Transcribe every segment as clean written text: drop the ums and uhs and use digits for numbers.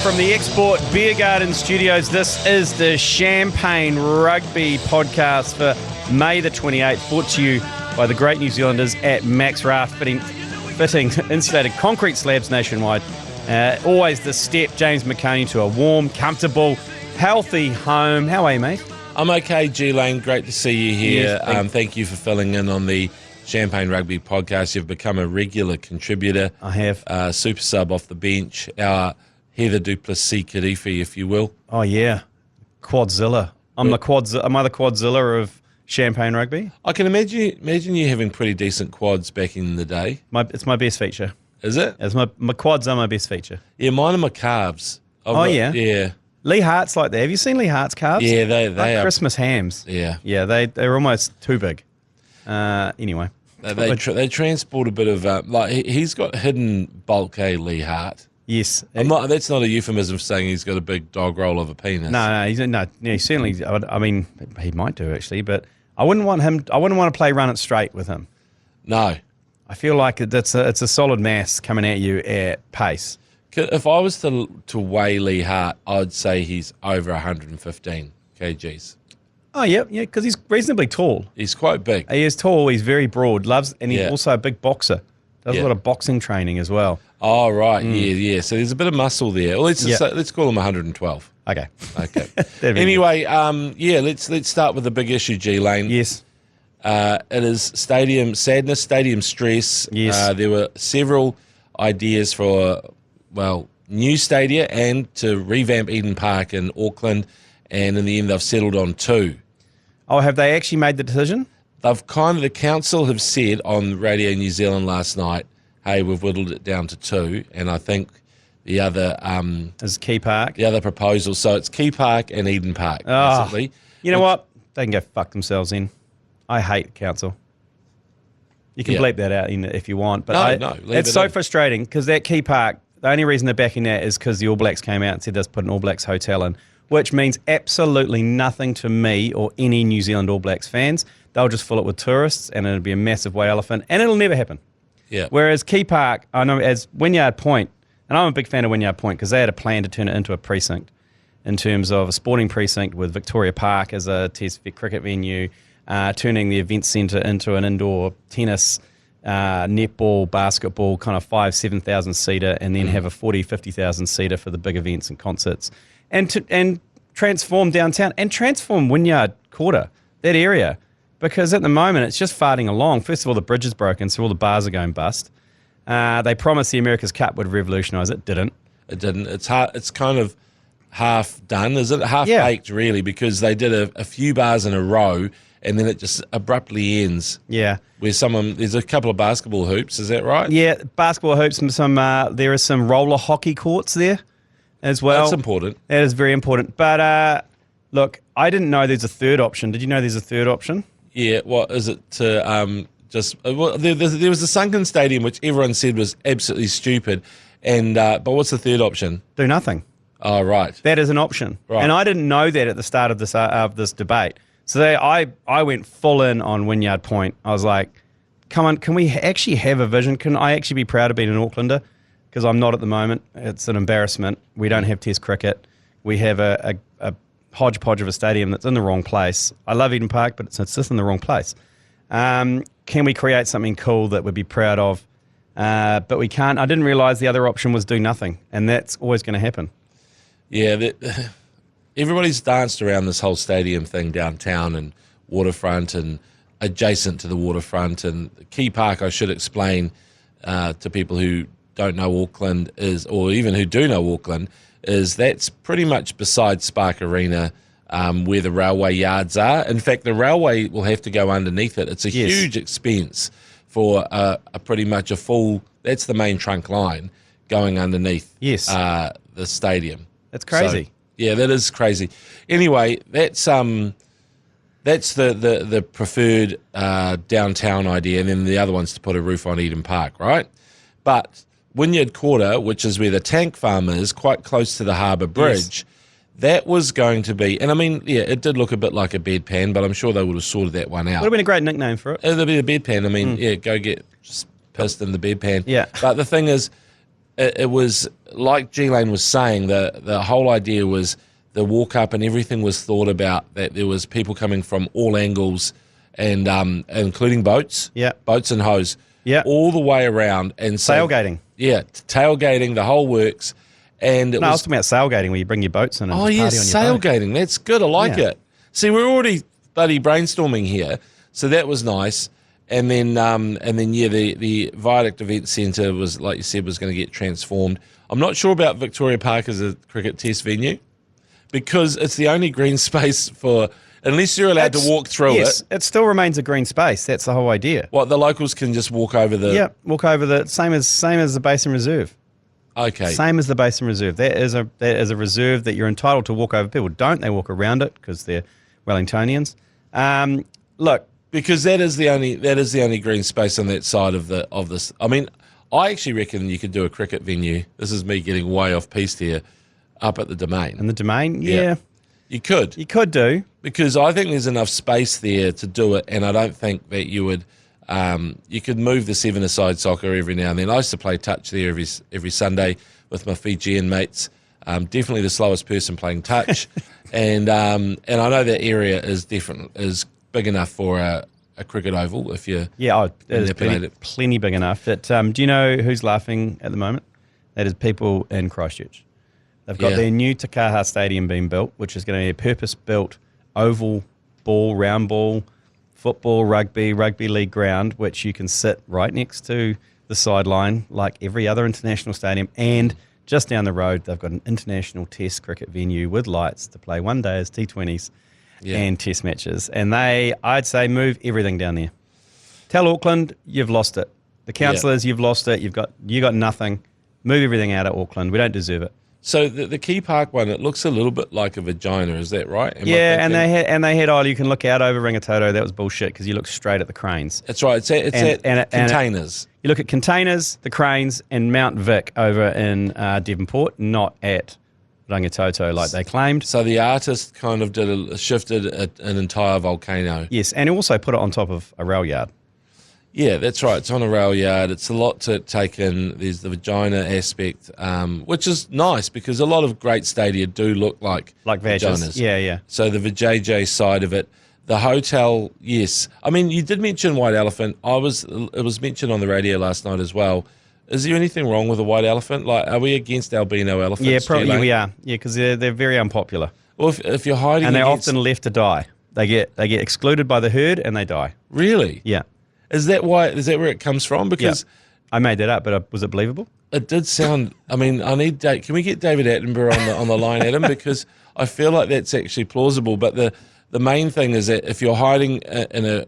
from the Export Beer Garden Studios. This is the Champagne Rugby podcast for May the 28th, brought to you by the great New Zealanders at MAXRaft, fitting insulated concrete slabs nationwide. Always the step, James McOnie, to a warm, comfortable, healthy home. How are you, mate? I'm okay, G Lane. Great to see you here. Yes, thank you for filling in on the Champagne Rugby podcast. You've become a regular contributor. I have. Super sub off the bench. Our Heather Duplessis Kadifi, if you will. Oh, yeah. Quadzilla. Am I the Quadzilla of Champagne Rugby? I can imagine you having pretty decent quads back in the day. It's my best feature. Is it? It's my quads are my best feature. Yeah, mine are my calves. Yeah? Yeah. Lee Hart's like that. Have you seen Lee Hart's calves? Yeah, they like are. Christmas hams. Yeah. Yeah, they're almost too big. Anyway. They transport a bit of, he's got hidden bulk, Lee Hart. Yes. That's not a euphemism for saying he's got a big dog roll of a penis. No, he certainly, I mean, he might do actually, but I wouldn't want to play run it straight with him. No. I feel like it's a solid mass coming at you at pace. If I was to weigh Lee Hart, I'd say he's over 115 kgs. Oh, yeah, because he's reasonably tall. He's quite big. He is tall, he's very broad, and he's also a big boxer. Does a lot of boxing training as well. Oh, right, yeah. So there's a bit of muscle there. Well, let's call him 112. Okay. Anyway, let's start with the big issue, G Lane. Yes. It is stadium sadness, stadium stress. Yes. There were several ideas for, new stadia and to revamp Eden Park in Auckland, and in the end they've settled on two. Oh, have they actually made the decision? The council have said on Radio New Zealand last night, hey, we've whittled it down to two, and I think the other is Key Park. The other proposal, so it's Key Park and Eden Park, basically. You know what? They can go fuck themselves in. I hate the council. You can bleep that out if you want, but it's so frustrating because that Key Park, the only reason they're backing that is because the All Blacks came out and said let's put an All Blacks hotel in, which means absolutely nothing to me or any New Zealand All Blacks fans. They'll just fill it with tourists and it'll be a massive white elephant and it'll never happen. Yeah. Whereas Key Park, I know as Wynyard Point, and I'm a big fan of Wynyard Point because they had a plan to turn it into a precinct in terms of a sporting precinct with Victoria Park as a test cricket venue, turning the event centre into an indoor tennis, netball, basketball, kind of 7,000 seater, and then have a 50,000 seater for the big events and concerts, and transform downtown and transform Wynyard Quarter, that area, because at the moment it's just farting along. First of all, the bridge is broken, so all the bars are going bust. They promised the America's Cup would revolutionise it. Didn't. It didn't. It's kind of half done, is it? Half baked, really, because they did a few bars in a row, and then it just abruptly ends. Yeah. Where there's a couple of basketball hoops, is that right? Yeah, basketball hoops and there are some roller hockey courts there as well. That's important. That is very important. But look, I didn't know there's a third option. Did you know there's a third option? Yeah, what is it to there was the sunken stadium, which everyone said was absolutely stupid, and but what's the third option? Do nothing. Oh, right. That is an option. Right. And I didn't know that at the start of this debate. So I went full in on Wynyard Point. I was like, come on, can we actually have a vision? Can I actually be proud of being an Aucklander? Because I'm not at the moment. It's an embarrassment. We don't have Test cricket. We have a hodgepodge of a stadium that's in the wrong place. I love Eden Park, but it's just in the wrong place. Can we create something cool that we'd be proud of? But we can't. I didn't realise the other option was do nothing, and that's always going to happen. Yeah, everybody's danced around this whole stadium thing downtown and waterfront and adjacent to the waterfront. And Key Park, I should explain to people who don't know Auckland or even who do know Auckland, is that's pretty much beside Spark Arena, where the railway yards are. In fact, the railway will have to go underneath it. It's a huge expense for pretty much a full, that's the main trunk line going underneath the stadium. That's crazy. So, yeah, that is crazy. Anyway, that's the preferred downtown idea, and then the other one's to put a roof on Eden Park, right? But Wynyard Quarter, which is where the tank farm is, quite close to the Harbour Bridge, that was going to be, and I mean, yeah, it did look a bit like a bedpan, but I'm sure they would have sorted that one out. Would have been a great nickname for it. It'd be a bedpan. I mean, go get just pissed in the bedpan. Yeah. But the thing is, it was like G Lane was saying. The whole idea was the walk up and everything was thought about. That there was people coming from all angles, and including boats, boats and hose, all the way around, and so, tailgating, tailgating, the whole works. And I was talking about sailgating, where you bring your boats in. And party on your tailgating. Boat. That's good. I like it. See, we're already bloody brainstorming here, so that was nice. And then the Viaduct Event Centre was, like you said, was going to get transformed. I'm not sure about Victoria Park as a cricket test venue, because it's the only green space for, unless you're allowed to walk through it. It still remains a green space. That's the whole idea. What, the locals can just walk over the... walk over the same as the Basin Reserve. Okay. Same as the Basin Reserve. That is a reserve that you're entitled to walk over. People don't. They walk around it because they're Wellingtonians. Look, because that is the only green space on that side of this. I mean, I actually reckon you could do a cricket venue. This is me getting way off piste here, up at the Domain. In the Domain, yeah. You could. You could do. Because I think there's enough space there to do it, and I don't think that you would. You could move the seven-a-side soccer every now and then. I used to play touch there every Sunday with my Fijian mates. Definitely the slowest person playing touch, and I know that area is big enough for a cricket oval if you it is plenty big enough. That do you know who's laughing at the moment? That is people in Christchurch. They've got their new Takaha Stadium being built, which is going to be a purpose-built oval ball, round ball, football, rugby league ground, which you can sit right next to the sideline like every other international stadium. And just down the road, they've got an international test cricket venue with lights to play one days, T20s, and test matches. And I'd say, move everything down there. Tell Auckland, you've lost it. The councillors, you've lost it. You got nothing. Move everything out of Auckland. We don't deserve it. So the Key Park one, it looks a little bit like a vagina. Is that right? And they had you can look out over Rangitoto. That was bullshit because you look straight at the cranes. That's right. It's at containers. You look at containers, the cranes, and Mount Vic over in Devonport, not at Rangitoto like they claimed. So the artist kind of shifted an entire volcano. Yes, and also put it on top of a rail yard. Yeah, that's right. It's on a rail yard. It's a lot to take in. There's the vagina aspect, which is nice because a lot of great stadia do look like vaginas. Yeah. So the vajayjay side of it. The hotel, yes. I mean, you did mention White Elephant. It was mentioned on the radio last night as well. Is there anything wrong with a white elephant? Like, are we against albino elephants? Yeah, probably we are. Yeah, because they're very unpopular. Well, if you're hiding, and they're often left to die. They get excluded by the herd and they die. Really? Yeah. Is that why? Is that where it comes from? Because I made that up, but was it believable? It did sound. I mean, can we get David Attenborough on the line, Adam? Because I feel like that's actually plausible. But the main thing is that if you're hiding in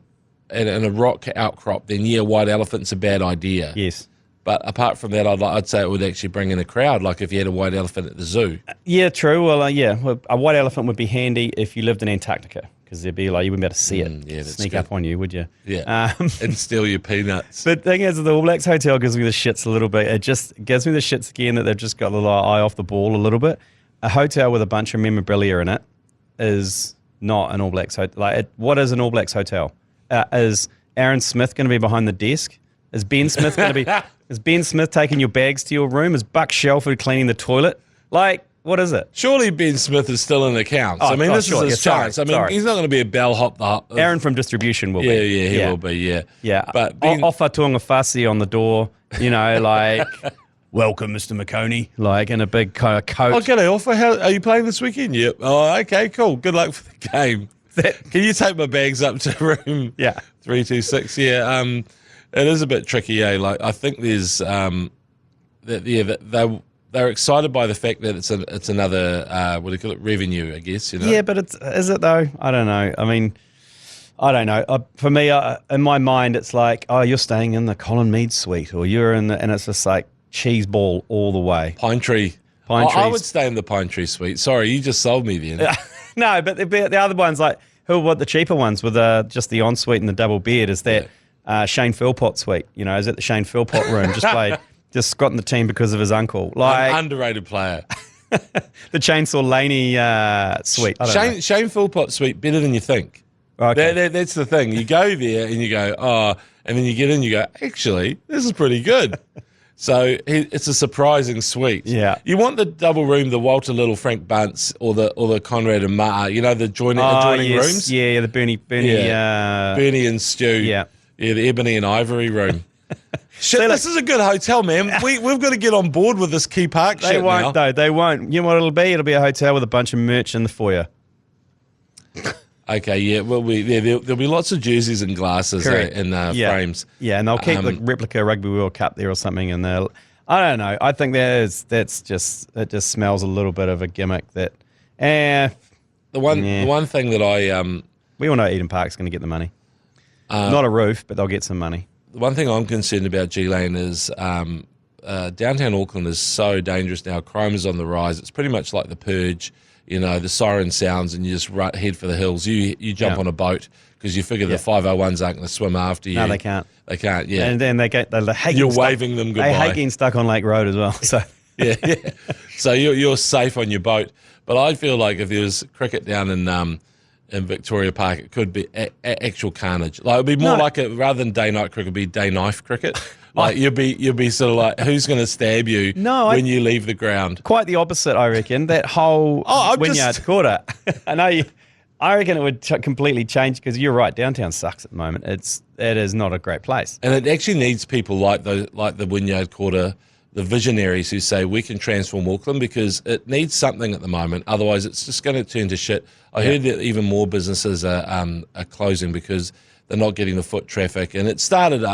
a rock outcrop, then white elephant's a bad idea. Yes. But apart from that, I'd say it would actually bring in a crowd, like if you had a white elephant at the zoo. Yeah, true. Well, a white elephant would be handy if you lived in Antarctica. Because they'd be like, you wouldn't be able to see it sneak up on you, would you? Yeah, and steal your peanuts. But the thing is, the All Blacks hotel gives me the shits a little bit. It just gives me the shits again that they've just got the eye off the ball a little bit. A hotel with a bunch of memorabilia in it is not an All Blacks hotel. What is an All Blacks hotel? Is Aaron Smith going to be behind the desk? Is Ben Smith going to be? Is Ben Smith taking your bags to your room? Is Buck Shelford cleaning the toilet? What is it? Surely Ben Smith is still in accounts. This is his chance. He's not going to be a bellhop. Aaron from distribution will be. Yeah, he will be, Yeah. But offer tuanga whasi on the door, welcome, Mr. McOnie, in a big coat. Oh, g'day, Offa. How are you playing this weekend? Yep. Oh, okay, cool. Good luck for the game. Can you take my bags up to room 326? Yeah. It is a bit tricky, I think there's they're excited by the fact that it's another what do you call it, revenue, I guess. Yeah, but is it though? I don't know. I mean, I don't know. For me, in my mind, it's like, oh, you're staying in the Colin Mead suite, or you're in and it's just like cheese ball all the way. Pine Tree. I would stay in the Pine Tree suite. Sorry, you just sold me then. No, but the other ones, the cheaper ones with just the ensuite and the double bed, is that Shane Philpott suite. Is it the Shane Philpott room? Just got in the team because of his uncle. An underrated player. The Chainsaw Laney suite. Shane Philpott suite, better than you think. Okay. That's the thing. You go there and you go, oh, and then you get in, you go, actually, this is pretty good. So it's a surprising suite. Yeah. You want the double room, the Walter Little, Frank Bunce, or the Conrad and Ma, the adjoining rooms? Yeah, the Bernie. Bernie and Stu. Yeah. Yeah, the Ebony and Ivory room. Shit, this is a good hotel, man. We've got to get on board with this Key Park shit. They won't, though. They won't. You know what it'll be? It'll be a hotel with a bunch of merch in the foyer. Okay, yeah. Well, there'll be lots of jerseys and glasses in frames. Yeah, and they'll keep the replica Rugby World Cup there or something. And they'll, I don't know. I think it just smells a little bit of a gimmick. That, the one thing that we all know Eden Park's going to get the money. Not a roof, but they'll get some money. The one thing I'm concerned about G Lane is downtown Auckland is so dangerous now. Crime is on the rise. It's pretty much like the Purge. The siren sounds and you just head for the hills. You jump on a boat because you figure the 501s aren't going to swim after you. No, they can't. They can't, yeah. And then they hate You're waving them goodbye. They hate getting stuck on Lake Road as well. So yeah. So you're safe on your boat. But I feel like if there was cricket down in Victoria Park, it could be actual carnage. Like it'd be more like rather than day-night cricket, it'd be day-knife cricket. Like you'd be sort of like, who's going to stab you when you leave the ground? Quite the opposite, I reckon. That whole Wynyard Quarter. I reckon it would completely change because you're right. Downtown sucks at the moment. It is not a great place, and it actually needs people like the Wynyard Quarter, the visionaries who say we can transform Auckland because it needs something at the moment. Otherwise, it's just going to turn to shit. I heard that even more businesses are closing because they're not getting the foot traffic, and it started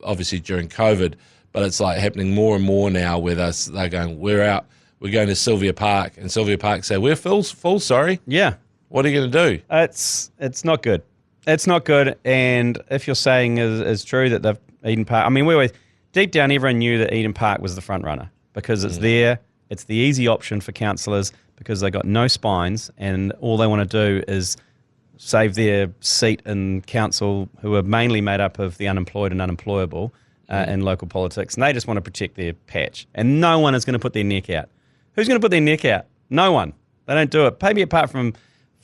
obviously during COVID, but it's like happening more and more now where they're going, we're out, we're going to Sylvia Park, and Sylvia Park say, we're full, sorry. Yeah. What are you going to do? It's not good. It's not good, and if you're saying is true that Eden Park, I mean, we always, deep down, everyone knew that Eden Park was the front runner because it's there, it's the easy option for councillors because they got no spines, and all they want to do is save their seat in council, who are mainly made up of the unemployed and unemployable in local politics, and they just want to protect their patch. And no one is going to put their neck out. Who's going to put their neck out? No one. They don't do it. Maybe apart from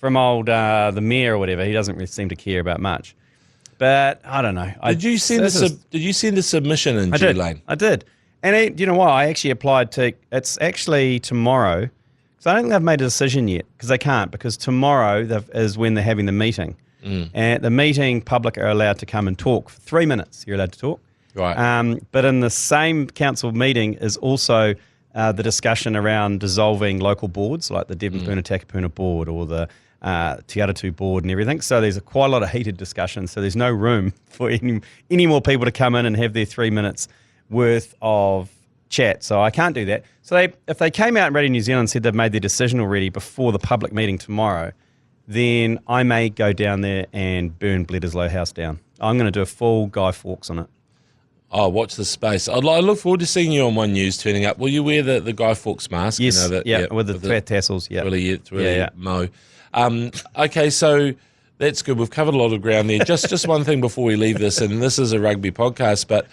old the mayor or whatever. He doesn't really seem to care about much. But I don't know. Did you send a submission in G Lane? I did. And you know what? I actually applied to. It's actually tomorrow. So I don't think they've made a decision yet because they can't, because tomorrow is when they're having the meeting. And at the meeting, public are allowed to come and talk for 3 minutes. You're allowed to talk. Right. But in the same council meeting is also the discussion around dissolving local boards like the Devonpuna Takapuna board or the Te Aratu board and everything. So there's quite a lot of heated discussion. So there's no room for any more people to come in and have their 3 minutes worth of chat. So I can't do that. So if they came out in Radio New Zealand and said they've made their decision already before the public meeting tomorrow, then I may go down there and burn Bledisloe House down. I'm going to do a full Guy Fawkes on it. Oh, watch the space. I look forward to seeing you on One News turning up. Will you wear the Guy Fawkes mask? Yes, with the flat tassels. Yeah, it's really mo. Okay, so that's good. We've covered a lot of ground there. Just one thing before we leave this, and this is a rugby podcast, but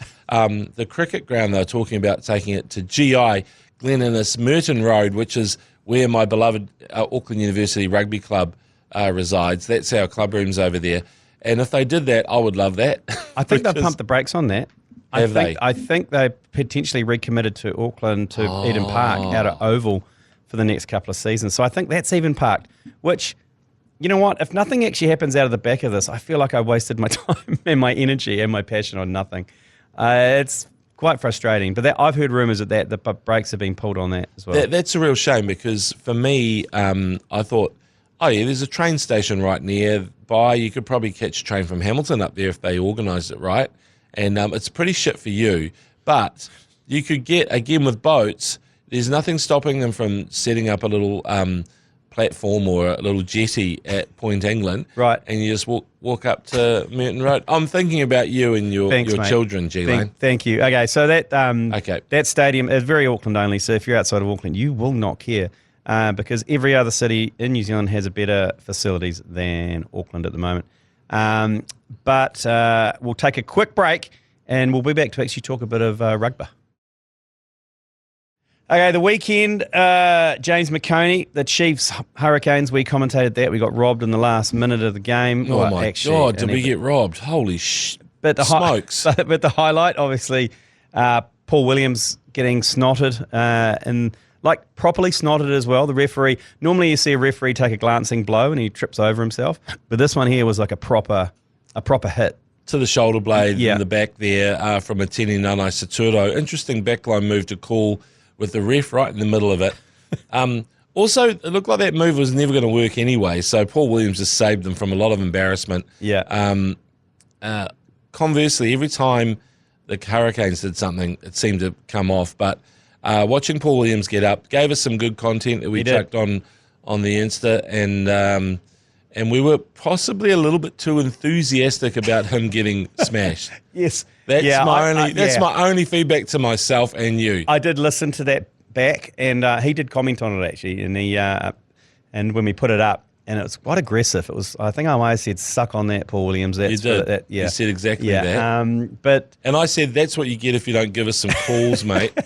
the cricket ground they're talking about taking it to GI, Glen Innes, Merton Road, which is where my beloved Auckland University Rugby Club resides. That's our club rooms over there. And if they did that, I would love that. I think they've pumped the brakes on that. I think they potentially recommitted to Auckland, to Eden Park, out at Oval for the next couple of seasons. So I think that's even parked, which, you know what, if nothing actually happens out of the back of this, I feel like I wasted my time and my energy and my passion on nothing. It's quite frustrating. But I've heard rumours that the brakes have been pulled on that as well. That's a real shame because for me, I thought, oh yeah, there's a train station right nearby. You could probably catch a train from Hamilton up there if they organised it right. And it's pretty shit for you. But you could get, again with boats, there's nothing stopping them from setting up a little platform or a little jetty at Point England. Right. And you just walk up to Merton Road. I'm thinking about you and your children, G Lane. Thank you. Okay, so that stadium is very Auckland only. So if you're outside of Auckland, you will not care. Because every other city in New Zealand has a better facilities than Auckland at the moment. But we'll take a quick break and we'll be back to actually talk a bit of rugby. Okay, the weekend, James McOnie, the Chiefs Hurricanes, we commentated that. We got robbed in the last minute of the game. Oh my God, did we get robbed? Holy smokes. But the highlight, obviously, Punt Paul Williams getting snotted and like properly snotted as well. The referee, normally you see a referee take a glancing blow and he trips over himself, but this one here was like a proper hit. To the shoulder blade in the back there from Atini Nanai Saturo. Interesting backline move to call with the ref right in the middle of it. Also, it looked like that move was never going to work anyway, so Paul Williams just saved them from a lot of embarrassment. Yeah. Conversely, every time the Hurricanes did something, it seemed to come off. But watching Paul Williams get up gave us some good content that we chucked on the Insta, and we were possibly a little bit too enthusiastic about him getting smashed. Yes. That's my only feedback to myself and you. I did listen to that back, and he did comment on it actually, and and when we put it up, and it was quite aggressive. It was, I think I might have said, "Suck on that, Paul Williams." You did. You said exactly that. And I said, that's what you get if you don't give us some calls, mate.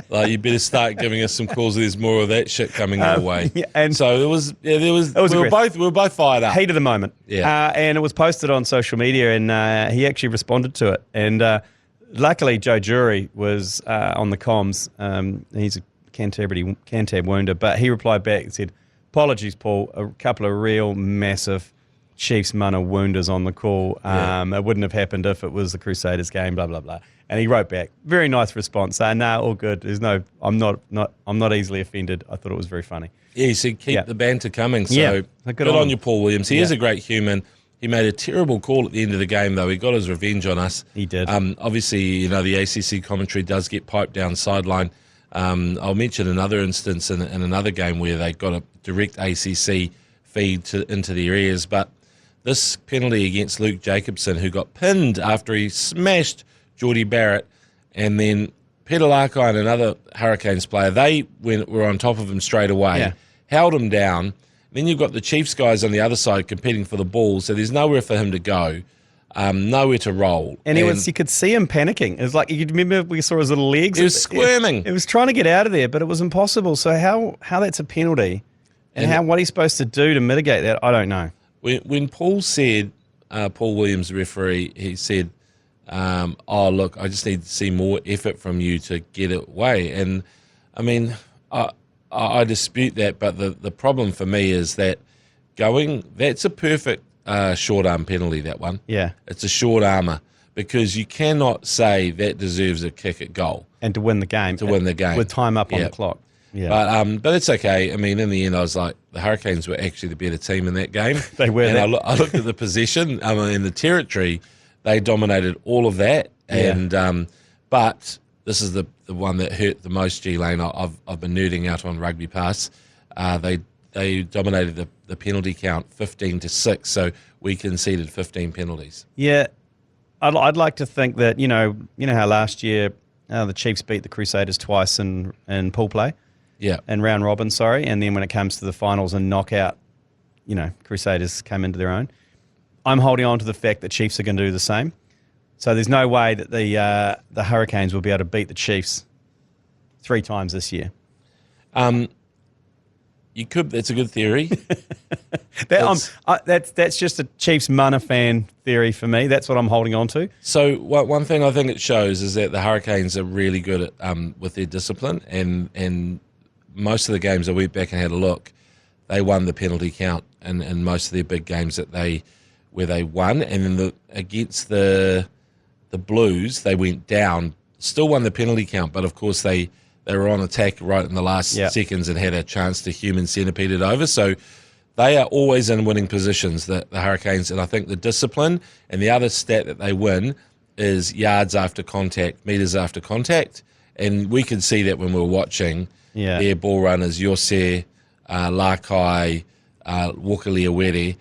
Like, you better start giving us some calls. There's more of that shit coming our way. And so we were both fired up. Heat of the moment. Yeah. And it was posted on social media, and he actually responded to it. And luckily, Joe Jury was on the comms. He's a Cantab wounder, but he replied back and said, "Apologies, Paul. A couple of real massive Chiefs mana wounders on the call. It wouldn't have happened if it was the Crusaders game. Blah blah blah." And he wrote back, very nice response. No, all good. There's no. I'm not easily offended. I thought it was very funny. Yeah, he said keep the banter coming. So good on you, Paul Williams. He is a great human. He made a terrible call at the end of the game, though. He got his revenge on us. He did. Obviously, the ACC commentary does get piped down sideline. I'll mention another instance in another game where they got a direct ACC feed into their ears, but this penalty against Luke Jacobson, who got pinned after he smashed Geordie Barrett, and then Peter Larkai and another Hurricanes player, they were on top of him straight away, held him down. Then you've got the Chiefs guys on the other side competing for the ball, so there's nowhere for him to go. Nowhere to roll. And you could see him panicking. It was like, you remember we saw his little legs? He was squirming. It was trying to get out of there, but it was impossible. So how that's a penalty and what he's supposed to do to mitigate that, I don't know. When Paul said, Paul Williams, the referee, he said, look, I just need to see more effort from you to get it away. And, I mean, I dispute that, but the problem for me is that that's a perfect short arm penalty, that one. Yeah. It's a short armour because you cannot say that deserves a kick at goal. And to win the game. With time up on the clock. Yeah. But it's okay. I mean, in the end, I was like, the Hurricanes were actually the better team in that game. They were. And I looked at the possession in the territory. They dominated all of that. And but this is the one that hurt the most, G Lane. I've been nerding out on Rugby Pass. They dominated the penalty count 15-6, so we conceded 15 penalties. Yeah, I'd like to think that you know how last year the Chiefs beat the Crusaders twice in pool play. Yeah. In round robin, sorry, and then when it comes to the finals and knockout, Crusaders came into their own. I'm holding on to the fact that Chiefs are going to do the same. So there's no way that the Hurricanes will be able to beat the Chiefs 3 times this year. You could. That's a good theory. That's just a Chiefs mana fan theory for me. That's what I'm holding on to. So one thing I think it shows is that the Hurricanes are really good at with their discipline, and most of the games I went back and had a look, they won the penalty count in most of their big games where they won, and then against the Blues they went down, still won the penalty count, but of course they were on attack right in the last seconds and had a chance to human centipede it over. So they are always in winning positions, the Hurricanes, and I think the discipline and the other stat that they win is yards after contact, metres after contact, and we can see that when we're watching their ball runners, Yose, Larkai, Wakaliawere.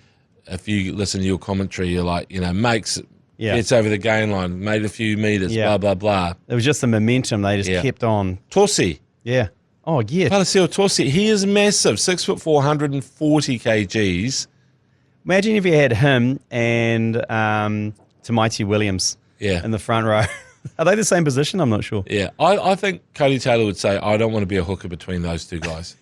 If you listen to your commentary, you're like, makes gets over the gain line, made a few metres, blah, blah, blah. It was just the momentum. They just kept on. Torsi. Yeah. Oh, yeah. Palasio Torsi. He is massive, 6'4", 140 kgs. Imagine if you had him and Tamaiti Williams in the front row. Are they the same position? I'm not sure. Yeah. I think Cody Taylor would say, I don't want to be a hooker between those two guys.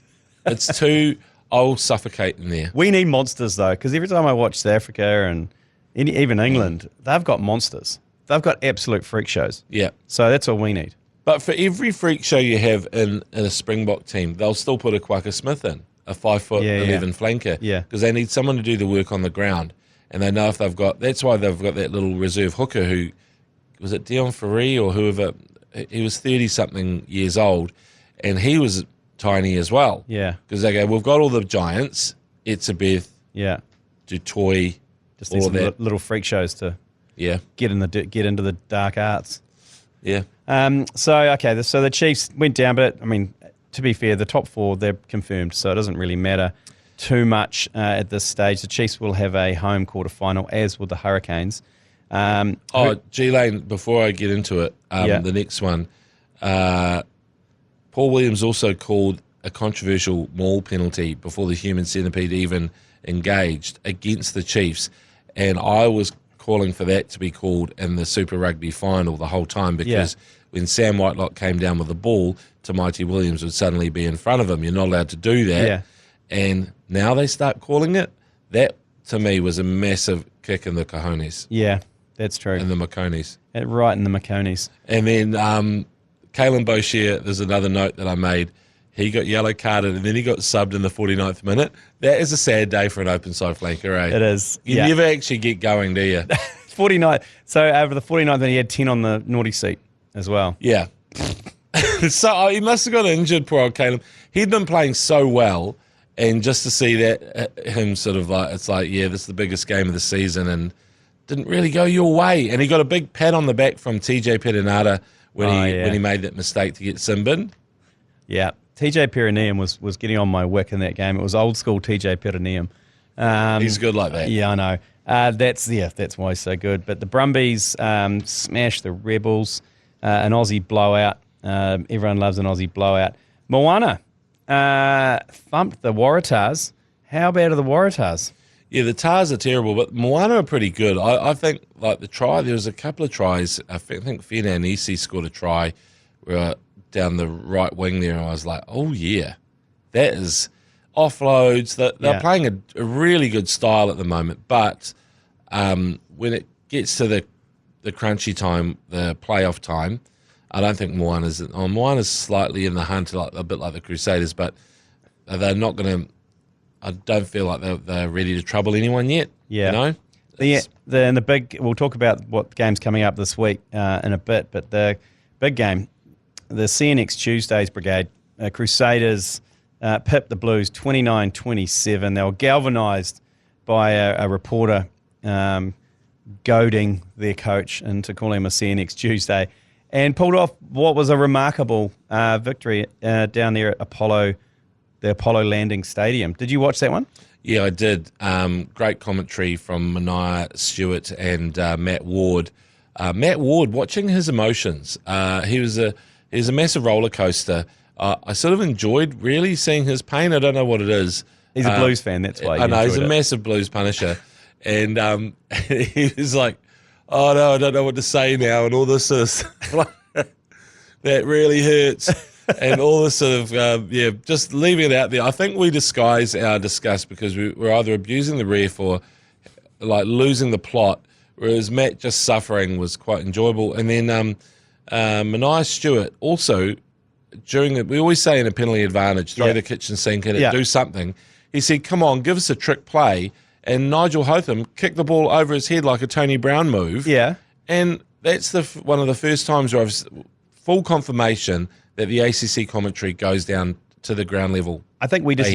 It's too... I'll suffocate in there. We need monsters, though, because every time I watch South Africa and even England, they've got monsters. They've got absolute freak shows. Yeah. So that's all we need. But for every freak show you have in a Springbok team, they'll still put a Quacker Smith in, a 5'11" flanker, because they need someone to do the work on the ground, and they know if they've got. That's why they've got that little reserve hooker who was it Dion Ferree or whoever. He was 30-something years old, and he was tiny as well. Yeah, because they go, we've got all the giants. Etzebeth, Du Toit, just these little freak shows to get into the dark arts. Yeah. So the Chiefs went down, but I mean, to be fair, the top four they're confirmed, so it doesn't really matter too much at this stage. The Chiefs will have a home quarterfinal, as will the Hurricanes. G Lane. Before I get into it, the next one, Paul Williams also called a controversial maul penalty before the human centipede even engaged against the Chiefs, and I was calling for that to be called in the Super Rugby final the whole time, because when Sam Whitelock came down with the ball, Tamaiti Williams would suddenly be in front of him. You're not allowed to do that. And now they start calling it. That, to me, was a massive kick in the cojones. Yeah, that's true. In the McOnies. Right in the McOnies. And then Kalen Boshier, there's another note that I made. He got yellow carded and then he got subbed in the 49th minute. That is a sad day for an open side flanker, eh? It is. You never actually get going, do you? 49. So over the 49th, he had 10 on the naughty seat as well. Yeah. So he must have got injured, poor old Caleb. He'd been playing so well, and just to see that, him sort of like, it's like, this is the biggest game of the season, and didn't really go your way. And he got a big pat on the back from TJ Perenara when he made that mistake to get Simbin. Yeah. TJ Perineum was getting on my wick in that game. It was old school TJ Perineum. He's good like that. Yeah, I know. That's why he's so good. But the Brumbies smashed the Rebels, an Aussie blowout. Everyone loves an Aussie blowout. Moana thumped the Waratahs. How bad are the Waratahs? Yeah, the Tars are terrible, but Moana are pretty good. I think, like the try, there was a couple of tries. I think Fina and Isi scored a try down the right wing there, and I was like, oh, yeah, that is offloads. They're playing a really good style at the moment, but when it gets to the crunchy time, the playoff time, I don't think Moana's slightly in the hunt, a bit like the Crusaders, but they're not going to. I don't feel like they're ready to trouble anyone yet. Yeah, you know. We'll talk about what game's coming up this week in a bit, but the big game, the CNX Tuesdays Brigade, Crusaders pipped the Blues 29-27. They were galvanised by a reporter goading their coach into calling him a CNX Tuesday, and pulled off what was a remarkable victory down there at the Apollo Landing Stadium. Did you watch that one? Yeah, I did. Great commentary from Mania Stewart and Matt Ward. Matt Ward, watching his emotions, he was a massive roller coaster. I sort of enjoyed really seeing his pain. I don't know what it is. He's a Blues fan, that's why. I know, he's a massive Blues punisher. And he was like, oh no, I don't know what to say now, and all this sort of stuff. That really hurts. And all this sort of, just leaving it out there. I think we disguise our disgust because we're either abusing the ref or like losing the plot, whereas Matt just suffering was quite enjoyable. And then Mania Stewart also, we always say in a penalty advantage, throw the kitchen sink in it, do something. He said, come on, give us a trick play. And Nigel Hotham kicked the ball over his head like a Tony Brown move. Yeah. And that's one of the first times where I've full confirmation that the ACC commentary goes down to the ground level. I think we just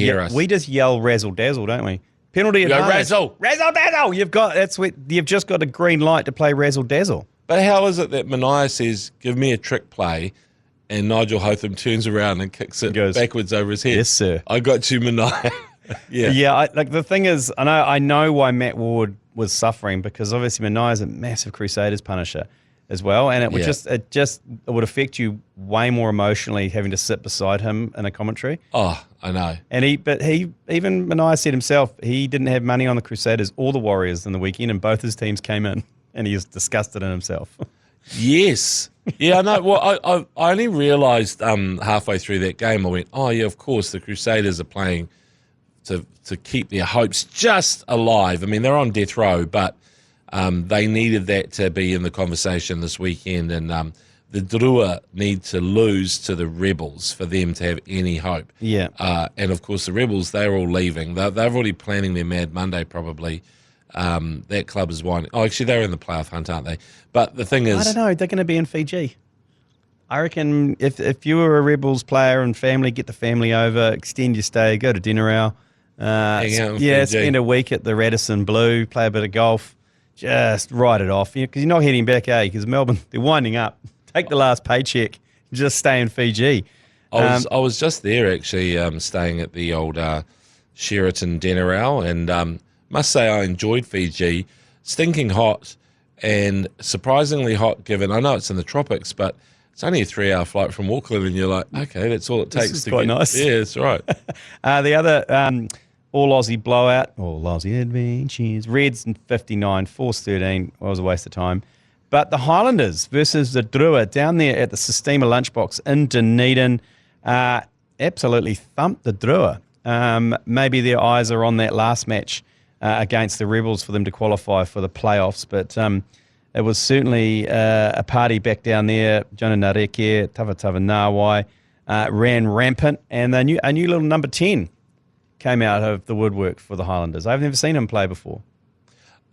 yell razzle dazzle, don't we? Penalty advantage. Razzle dazzle. You've just got a green light to play razzle dazzle. But how is it that Mania says, give me a trick play, and Nigel Hotham turns around and kicks it backwards over his head? Yes, sir. I got you, Mania. Yeah. The thing is, I know why Matt Ward was suffering, because obviously Mania is a massive Crusaders punisher as well, and it would affect you way more emotionally having to sit beside him in a commentary. Oh, I know. And even Mania said himself, he didn't have money on the Crusaders or the Warriors in the weekend, and both his teams came in, and he was disgusted in himself. Yes. Yeah, I know. Well, I only realised halfway through that game, I went, oh yeah, of course the Crusaders are playing to keep their hopes just alive. I mean, they're on death row, but they needed that to be in the conversation this weekend, and the Drua need to lose to the Rebels for them to have any hope. Yeah. And of course, the Rebels, they're all leaving. They're already planning their Mad Monday, probably. That club is winding. Oh, actually, they're in the playoff hunt, aren't they? But the thing is, I don't know. They're going to be in Fiji. I reckon if you were a Rebels player and family, get the family over, extend your stay, go to dinner hour. hang out in Fiji. Spend a week at the Radisson Blue, play a bit of golf, just write it off. Because you're not heading back, because Melbourne, they're winding up. Take the last paycheck, just stay in Fiji. I was just there, actually, staying at the old Sheraton dinner hour, and must say I enjoyed Fiji. Stinking hot, and surprisingly hot given, I know it's in the tropics, but it's only a 3-hour flight from Auckland, and you're like, okay, that's all it takes. This is to quite get nice. Yeah, that's right. The other all-Aussie blowout, all-Aussie adventures, Reds in 59, Force 13, well, it was a waste of time. But the Highlanders versus the Drua down there at the Sistema Lunchbox in Dunedin absolutely thumped the Drua. Maybe their eyes are on that last match against the Rebels for them to qualify for the playoffs, but it was certainly a party back down there. Jonah Nareke, Tavatava Nawai ran rampant, and a new little number 10 came out of the woodwork for the Highlanders. I've never seen him play before.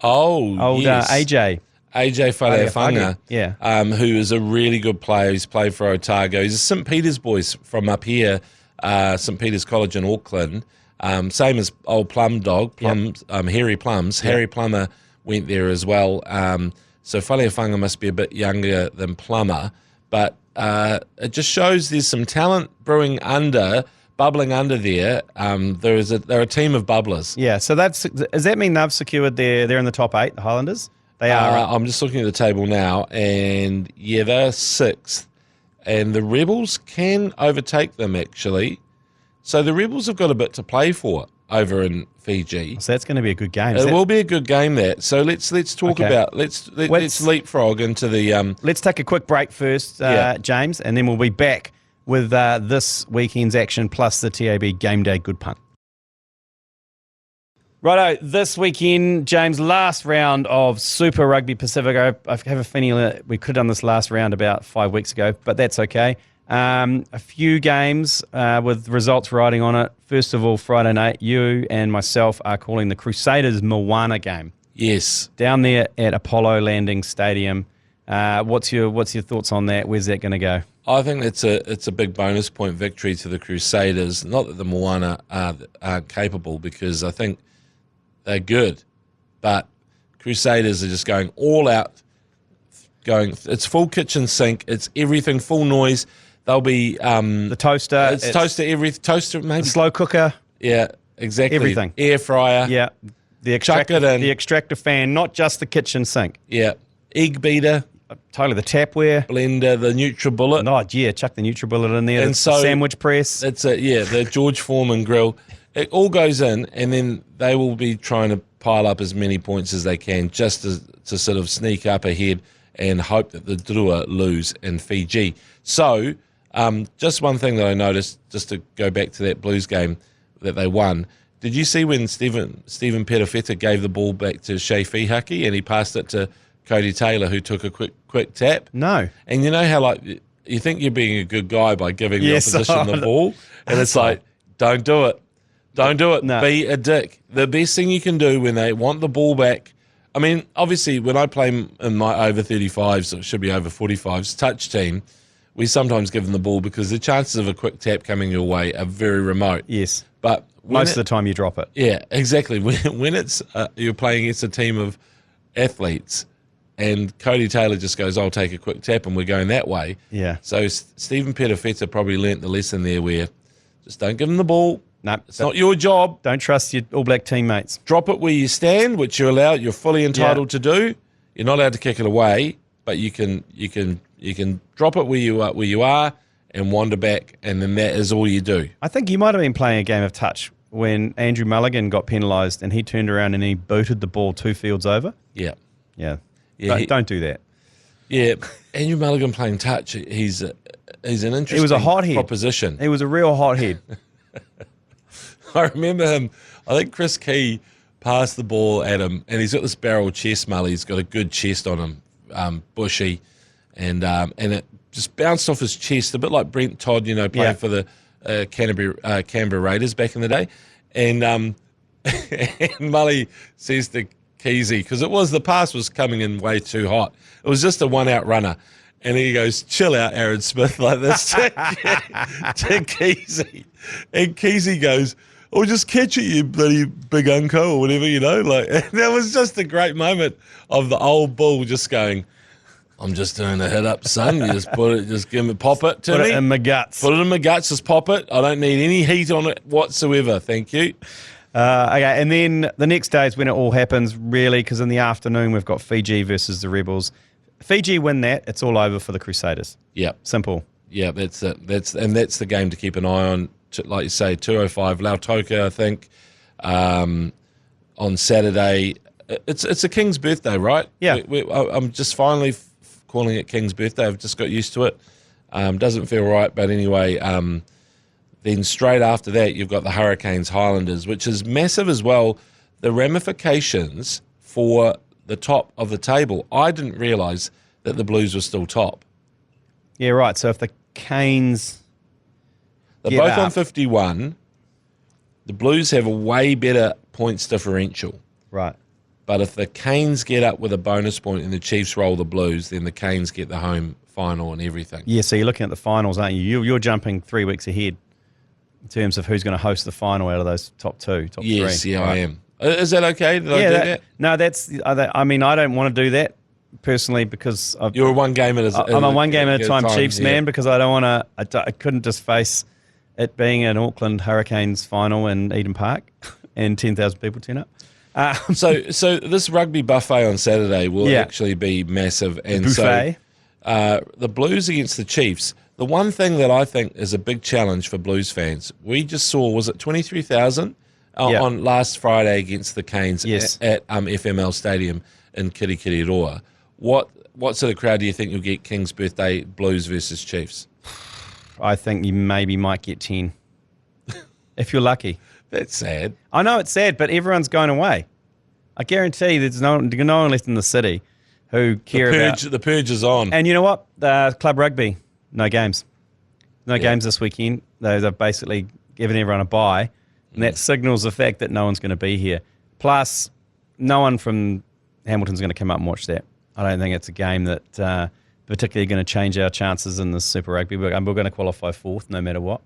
Old yes. AJ Whareawhanga, yeah. Who is a really good player. He's played for Otago. He's a St. Peter's boy from up here, St. Peter's College in Auckland. Same as old Plum Dog, Harry Plums. Yep. Harry Plummer went there as well. So Whareawhanga must be a bit younger than Plummer. But it just shows there's some talent bubbling under there. They're a team of bubblers. Yeah, so does that mean they've secured they're in the top 8, the Highlanders? They are. I'm just looking at the table now, and yeah, they're 6th. And the Rebels can overtake them, actually. So the Rebels have got a bit to play for over in Fiji. So that's going to be a good game. It will be a good game, that. So let's talk about let's leapfrog into the. Let's take a quick break first, James, and then we'll be back with this weekend's action plus the TAB Game Day Good Punt. Righto, this weekend, James, last round of Super Rugby Pacific. I have a feeling we could have done this last round about 5 weeks ago, but that's okay. A few games with results riding on it. First of all, Friday night, you and myself are calling the Crusaders Moana game. Yes. Down there at Apollo Landing Stadium. What's your thoughts on that? Where's that going to go? I think it's a big bonus point victory to the Crusaders. Not that the Moana are capable, because I think they're good, but Crusaders are just going all out. It's full kitchen sink. It's everything, full noise. They'll be the toaster. It's toaster, maybe the slow cooker. Yeah, exactly. Everything. Air fryer. Yeah, the extractor fan, not just the kitchen sink. Yeah, egg beater. Totally, the tapware, blender, the NutriBullet. Oh yeah, chuck the NutriBullet in there. And so the sandwich press. It's the George Foreman grill. It all goes in, and then they will be trying to pile up as many points as they can, just to sort of sneak up ahead and hope that the Drua lose in Fiji. So, just one thing that I noticed, just to go back to that Blues game that they won. Did you see when Stephen Perofeta gave the ball back to Shea Fihaki and he passed it to Cody Taylor, who took a quick tap? No. And you know how you think you're being a good guy by giving the opposition the ball, and it's like, don't do it. Don't do it. No. Be a dick. The best thing you can do when they want the ball back, I mean, obviously, when I play in my over 35s, or it should be over 45s, touch team, we sometimes give them the ball because the chances of a quick tap coming your way are very remote. Yes. But most of the time you drop it. Yeah, exactly. When it's you're playing against a team of athletes and Cody Taylor just goes, I'll take a quick tap, and we're going that way. Yeah. So Stephen Perofeta probably learnt the lesson there where just don't give them the ball. No, it's not your job. Don't trust your All Black teammates. Drop it where you stand, which you're allowed. You're fully entitled to do. You're not allowed to kick it away, but you can drop it where you are and wander back, and then that is all you do. I think you might have been playing a game of touch when Andrew Mulligan got penalised and he turned around and he booted the ball 2 fields over. Yeah. Don't do that. Yeah, Andrew Mulligan playing touch. He's an interesting. He was a hothead proposition. He was a real hothead. I remember him. I think Chris Key passed the ball at him, and he's got this barrel chest, Mully. He's got a good chest on him, bushy, and just bounced off his chest, a bit like Brent Todd, playing for the Canberra Raiders back in the day. And, and Mully says to Keezy, because the pass was coming in way too hot. It was just a one-out runner. And he goes, chill out, Aaron Smith, like this to Keezy. And Keezy goes, oh, just catch it, you bloody big unco, or whatever, Like, and that was just a great moment of the old bull just going, I'm just doing a hit up, son. You just pop it to me. Put it in my guts. Put it in my guts, just pop it. I don't need any heat on it whatsoever, thank you. Okay, and then the next day is when it all happens, really, because in the afternoon we've got Fiji versus the Rebels. Fiji win that, it's all over for the Crusaders. Yeah. Simple. Yeah, that's it. That's the game to keep an eye on. Like you say, 2:05 Lautoka, I think, on Saturday. It's a King's birthday, right? Yeah. I'm just finally calling it King's birthday. I've just got used to it. Doesn't feel right, but anyway. Then straight after that, you've got the Hurricanes Highlanders, which is massive as well. The ramifications for the top of the table. I didn't realise that the Blues were still top. Yeah, right. So if the Canes... They're both on 51. The Blues have a way better points differential. Right. But if the Canes get up with a bonus point and the Chiefs roll the Blues, then the Canes get the home final and everything. Yeah, so you're looking at the finals, aren't you? You're jumping 3 weeks ahead in terms of who's going to host the final out of those top three. Yes, yeah, right? I am. Is that okay? Did I do that? No, I mean, I don't want to do that personally because you're a one game at a I'm a one game at a time Chiefs yeah. man because I don't want to. I couldn't just face it being an Auckland Hurricanes final in Eden Park and 10,000 people turn up. So this rugby buffet on Saturday will actually be massive, and buffet. So the Blues against the Chiefs. The one thing that I think is a big challenge for Blues fans, we just saw, was it 23,000 on last Friday against the Canes at FML Stadium in Kirikiriroa. What sort of crowd do you think you'll get King's birthday Blues versus Chiefs? I think you maybe might get 10, if you're lucky. That's sad. I know it's sad, but everyone's going away. I guarantee there's no one left in the city who care about... The purge is on. And you know what? Club rugby, no games. No games this weekend. They've basically given everyone a bye, and that signals the fact that no one's going to be here. Plus, no one from Hamilton's going to come up and watch that. I don't think it's a game that particularly going to change our chances in the Super Rugby. We're going to qualify fourth no matter what.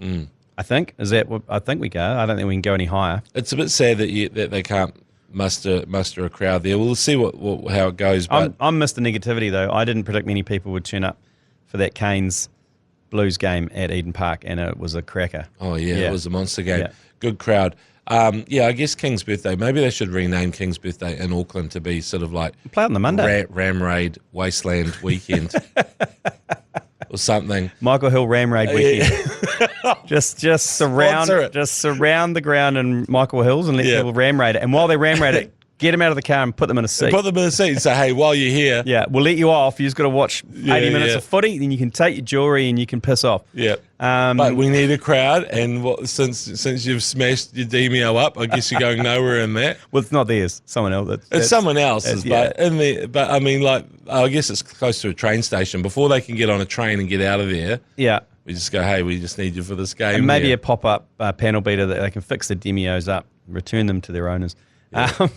I think. Is that what I think we go? I don't think we can go any higher. It's a bit sad that they can't muster a crowd there. We'll see how it goes. But I'm Mr. Negativity, though. I didn't predict many people would turn up for that Canes Blues game at Eden Park, and it was a cracker. Oh, yeah. It was a monster game. Yeah. Good crowd. I guess King's birthday. Maybe they should rename King's birthday in Auckland to be sort of like Play on the Monday. Ram Raid Wasteland Weekend or something. Michael Hill Ram Raid weekend. just surround the ground in Michael Hills and let people ram raid it. And while they ram raid it, get them out of the car and put them in a seat. Put them in a seat and say, hey, while you're here. Yeah, we'll let you off. You just got to watch 80 minutes of footy, then you can take your jewellery and you can piss off. Yeah. But we need a crowd, and since you've smashed your Demio up, I guess you're going nowhere in that. Well, it's not theirs. Someone else. It's someone else's, but I mean, like, I guess it's close to a train station. Before they can get on a train and get out of there, we just go, hey, we just need you for this game. And maybe a pop-up panel beater that they can fix the Demios up, return them to their owners. Yeah.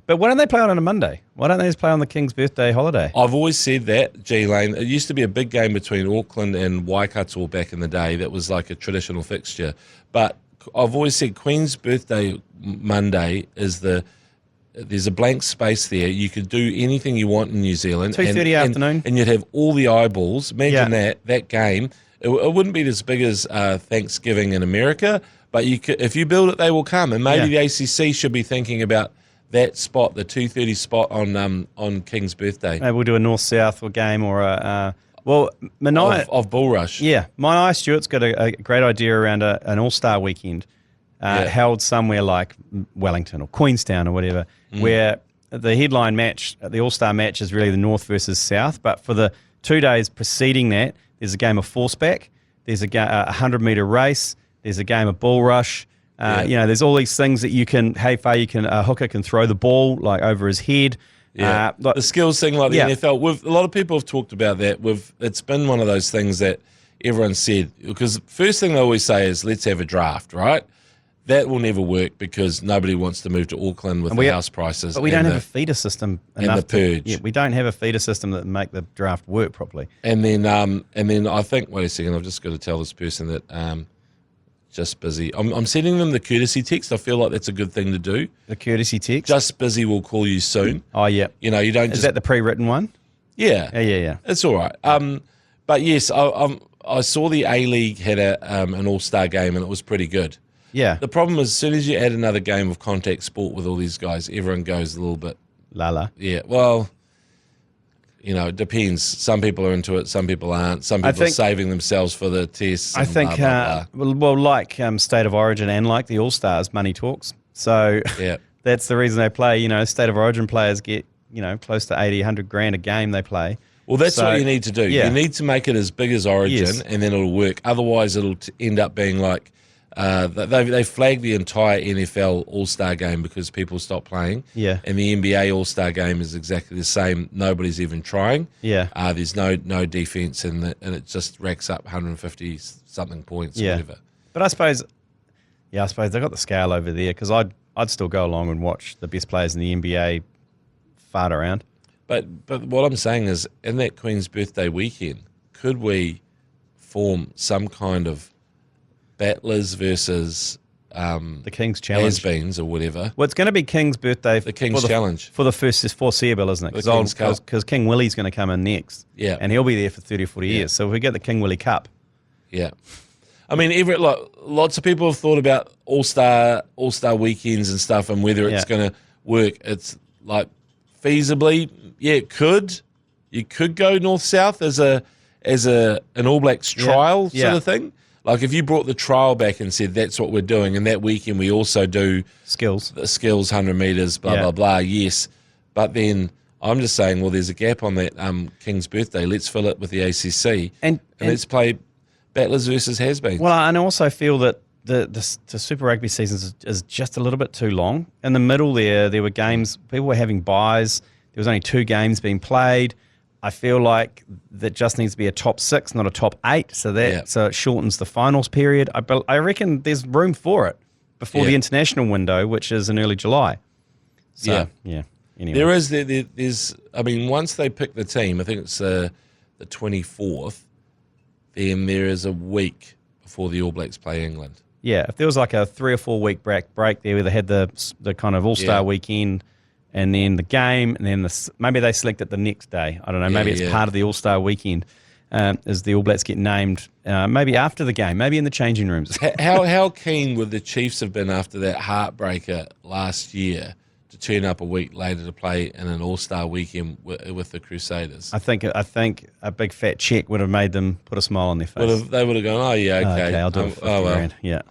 But why don't they play on a Monday? Why don't they just play on the King's birthday holiday? I've always said that, G Lane. It used to be a big game between Auckland and Waikato back in the day. That was like a traditional fixture. But I've always said Queen's birthday Monday is there's a blank space there. You could do anything you want in New Zealand. 2:30 afternoon. And you'd have all the eyeballs. Imagine that game. It wouldn't be as big as Thanksgiving in America, but if you build it, they will come. And maybe the ACC should be thinking about that spot, the 2:30 spot on King's birthday. Maybe we'll do a north-south game or of Bull Rush. Yeah, Mania Stewart's got a great idea around an all-star weekend held somewhere like Wellington or Queenstown or whatever, where the headline match, the all-star match, is really the north versus south. But for the 2 days preceding that, there's a game of forceback, there's a 100-metre race, there's a game of bull rush. There's all these things that you can, a hooker can throw the ball like over his head. Yeah, Like, the skills thing, like the Yeah. NFL. A lot of people have talked about that. It's been one of those things that everyone said, because the first thing they always say is, let's have a draft, right? That will never work because nobody wants to move to Auckland with the house prices. But we don't have a feeder system and enough the purge. Yeah, we don't have a feeder system that make the draft work properly. And then I think, wait a second, I've just got to tell this person that just busy. I'm sending them the courtesy text. I feel like that's a good thing to do. The courtesy text. Just busy will call you soon. Oh yeah. You know, you don't. Is that the pre-written one? Yeah. Yeah. It's all right. But yes, I saw the A-League had an all-star game and it was pretty good. Yeah. The problem is, as soon as you add another game of contact sport with all these guys, everyone goes a little bit. Lala. Yeah. Well, you know, it depends. Some people are into it. Some people aren't. Some people are saving themselves for the tests. I think, blah, blah, blah. well, like State of Origin and like the All-Stars, money talks. So Yeah. that's the reason they play. You know, State of Origin players get, you know, close to 80, 100 grand a game they play. Well, that's what you need to do. Yeah. You need to make it as big as Origin, Yes. and then it'll work. Otherwise, it'll end up being like they flagged the entire NFL All-Star game because people stopped playing. Yeah. And the NBA All-Star game is exactly the same. Nobody's even trying. Yeah. There's no defense, and it just racks up 150 something points. Yeah. Or whatever. But I suppose they've got the scale over there because I'd still go along and watch the best players in the NBA fart around. But what I'm saying is, in that Queen's birthday weekend, could we form some kind of battlers versus The King's Challenge. has-beens or whatever? Well, it's going to be King's birthday. The King's Challenge. For the first foreseeable, isn't it? The King's Cup. Because King Willie's going to come in next. Yeah. And he'll be there for 30 or 40 years. So if we get the King Willie Cup. Yeah. I mean, lots of people have thought about all-star weekends and stuff and whether it's going to work. It's like feasibly, yeah, it could. You could go north-south as an All Blacks trial sort of thing. Like if you brought the trial back and said that's what we're doing, and that weekend we also do skills, 100 metres, blah, blah, yes. But then I'm just saying, well, there's a gap on that King's birthday. Let's fill it with the ACC and let's play battlers versus has-beens. Well, I also feel that the Super Rugby season is just a little bit too long. In the middle there were games, people were having buys. There was only 2 games being played. I feel like that just needs to be a top 6, not a top 8. So it shortens the finals period. I reckon there's room for it before the international window, which is in early July. So, yeah. Anyway. There's, I mean, once they pick the team, I think it's the 24th, then there is a week before the All Blacks play England. Yeah, if there was like a 3 or 4 week break there where they had the kind of All-Star weekend and then the game, and then maybe they select it the next day. I don't know. Maybe it's part of the All-Star weekend as the All Blacks get named. Maybe after the game, maybe in the changing rooms. How keen would the Chiefs have been after that heartbreaker last year to turn up a week later to play in an All-Star weekend with the Crusaders? I think a big fat check would have made them put a smile on their face. They would have gone, oh yeah, okay. Okay, I'll do it for 50 grand. Yeah.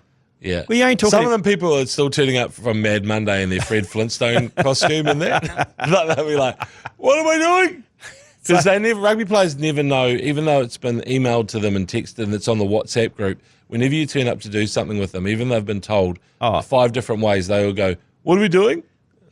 Yeah. Well, you ain't talking. Some of them people are still turning up from Mad Monday in their Fred Flintstone costume and that. They'll be like, what am I doing? Because rugby players never know, even though it's been emailed to them and texted and it's on the WhatsApp group, whenever you turn up to do something with them, even though they've been told 5 different ways, they will go, what are we doing?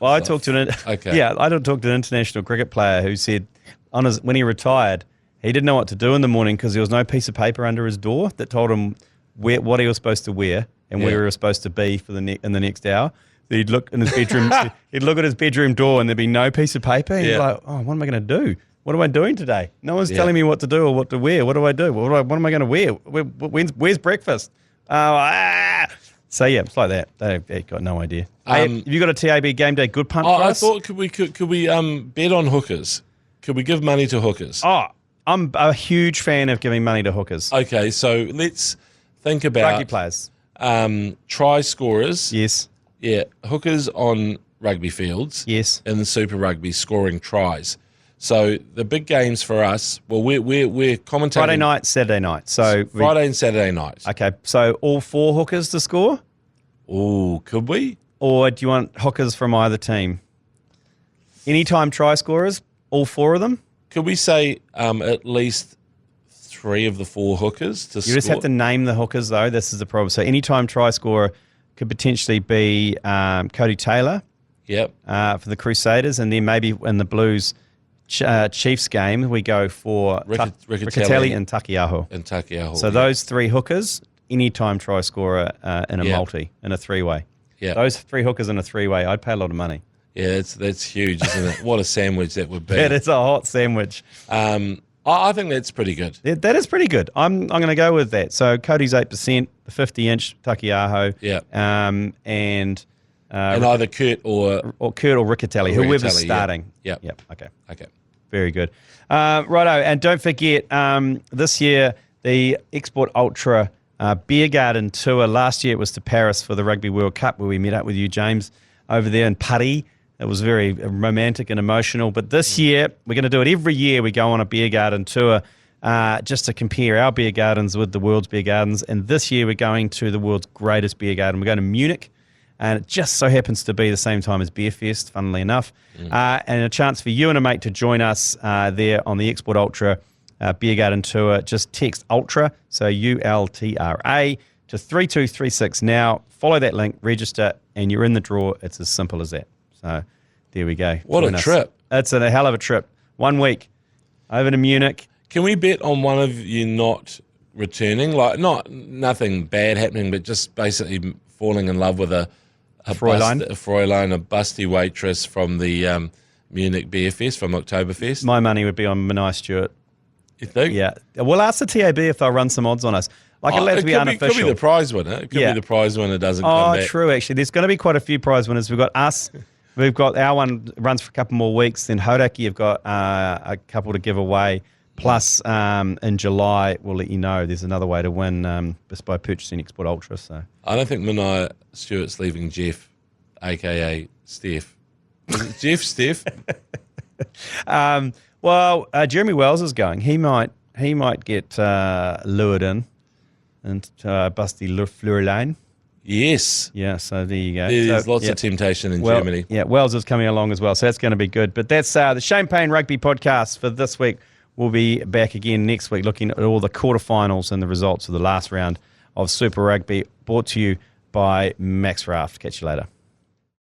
Well, I talked to an international cricket player who said when he retired, he didn't know what to do in the morning because there was no piece of paper under his door that told him what he was supposed to wear and where he was supposed to be for in the next hour. He'd look in his bedroom. He'd look at his bedroom door and there'd be no piece of paper. He'd be like, "Oh, what am I going to do? What am I doing today? No one's telling me what to do or what to wear. What do I do? What am I going to wear? Where's breakfast?" So yeah, it's like that. They've got no idea. Have you got a TAB game day good punt for us? I thought could we bet on hookers? Could we give money to hookers? I'm a huge fan of giving money to hookers. Okay, so let's think about Rugby players. Try scorers. Yes. Yeah, hookers on rugby fields. Yes. In the Super Rugby scoring tries. So the big games for us, well, we're commentating Friday night, Saturday night. So Friday and Saturday nights. Okay, so all 4 hookers to score? Oh, could we? Or do you want hookers from either team? Anytime try scorers, all 4 of them? Could we say at least 3 of the 4 hookers to score? You just have to name the hookers, though. This is the problem. So anytime try scorer could potentially be Cody Taylor. Yep. For the Crusaders, and then maybe in the Blues Chiefs game, we go for Riccatelli and Takiaho. So those 3 hookers, anytime try scorer in a multi, in a 3-way. Yeah. Those 3 hookers in a 3-way, I'd pay a lot of money. Yeah, that's huge, isn't it? What a sandwich that would be. That is a hot sandwich. I think that's pretty good. That is pretty good. I'm going to go with that. So Cody's 8%, the 50-inch Takiaho. Yeah. And either Kurt or Riccatelli, whoever's starting. Yeah. Yep. Okay. Very good. Righto, and don't forget, this year, the Export Ultra Beer Garden Tour. Last year it was to Paris for the Rugby World Cup, where we met up with you, James, over there in Paris. It was very romantic and emotional. But this year, we're going to do it every year. We go on a beer garden tour just to compare our beer gardens with the world's beer gardens. And this year, we're going to the world's greatest beer garden. We're going to Munich. And it just so happens to be the same time as Beer Fest, funnily enough. And a chance for you and a mate to join us there on the Export Ultra Beer Garden Tour. Just text ULTRA, so ULTRA, to 3236 now. Follow that link, register, and you're in the draw. It's as simple as that. So there we go. What a trip. It's a hell of a trip. 1 week over to Munich. Can we bet on one of you not returning? Like, nothing bad happening, but just basically falling in love with a Fräulein, a busty waitress from the Munich Beer Fest, from Oktoberfest. My money would be on Menai Stewart. You think? Yeah. We'll ask the TAB if they'll run some odds on us. Like, it'll have to be unofficial. It could be the prize winner. It could be the prize winner doesn't come back. Oh, true, actually. There's going to be quite a few prize winners. We've got us. We've got our one runs for a couple more weeks. Then Hodaki, you've got a couple to give away. Plus, in July, we'll let you know there's another way to win just by purchasing Export Ultra. So I don't think Menai Stewart's leaving Jeff, a.k.a. Steph. Is it Jeff, Steph? Jeremy Wells is going. He might get lured in into busty Fräulein. Yes. Yeah, so there you go. There's lots of temptation in Germany. Yeah, Wells is coming along as well, so that's going to be good. But that's the Champagne Rugby Podcast for this week. We'll be back again next week looking at all the quarterfinals and the results of the last round of Super Rugby, brought to you by MAXRaft. Catch you later.